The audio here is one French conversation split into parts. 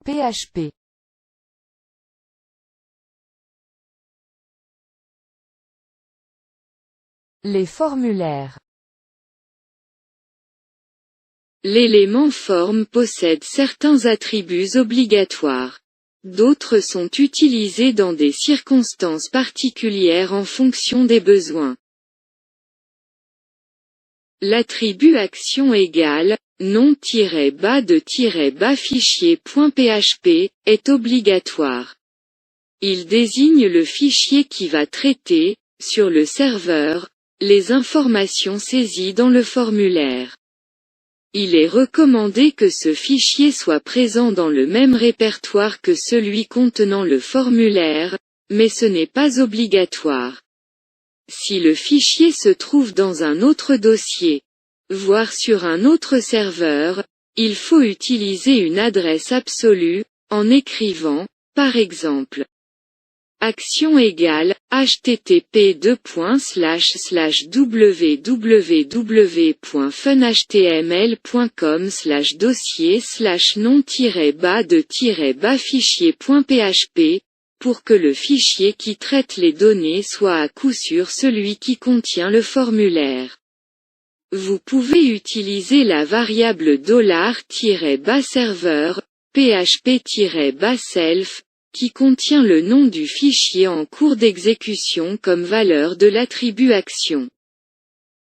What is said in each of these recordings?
PHP. Les formulaires. L'élément forme possède certains attributs obligatoires. D'autres sont utilisés dans des circonstances particulières en fonction des besoins. L'attribut action égale, nom-bas de -bas fichier.php, est obligatoire. Il désigne le fichier qui va traiter, sur le serveur, les informations saisies dans le formulaire. Il est recommandé que ce fichier soit présent dans le même répertoire que celui contenant le formulaire, mais ce n'est pas obligatoire. Si le fichier se trouve dans un autre dossier, voire sur un autre serveur, il faut utiliser une adresse absolue, en écrivant, par exemple, action égale, http://www.funhtml.com/dossier/nom-bas de -bas fichier.php, pour que le fichier qui traite les données soit à coup sûr celui qui contient le formulaire. Vous pouvez utiliser la variable $-bas serveur, php-bas self, qui contient le nom du fichier en cours d'exécution comme valeur de l'attribut action.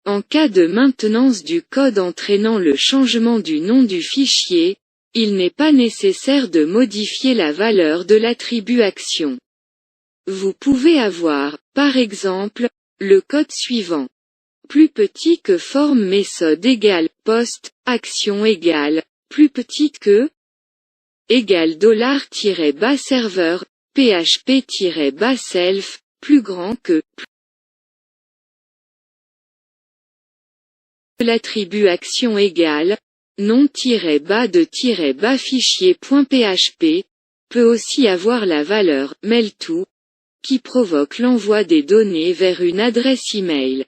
En cas de maintenance du code entraînant le changement du nom du fichier, il n'est pas nécessaire de modifier la valeur de l'attribut action. Vous pouvez avoir, par exemple, le code suivant. Plus petit que forme méthode égale post, action égale, plus petite que égale $-bas serveur, php-bas self, plus grand que l'attribut action égale, nom-bas de -bas fichier.php, peut aussi avoir la valeur mail-to, qui provoque l'envoi des données vers une adresse email.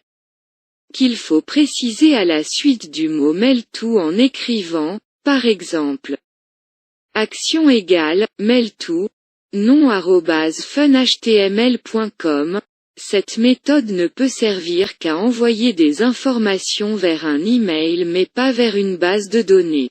Qu'il faut préciser à la suite du mot mail-to en écrivant, par exemple, action égale, mail-to, nom@funhtml.com. Cette méthode ne peut servir qu'à envoyer des informations vers un email mais pas vers une base de données.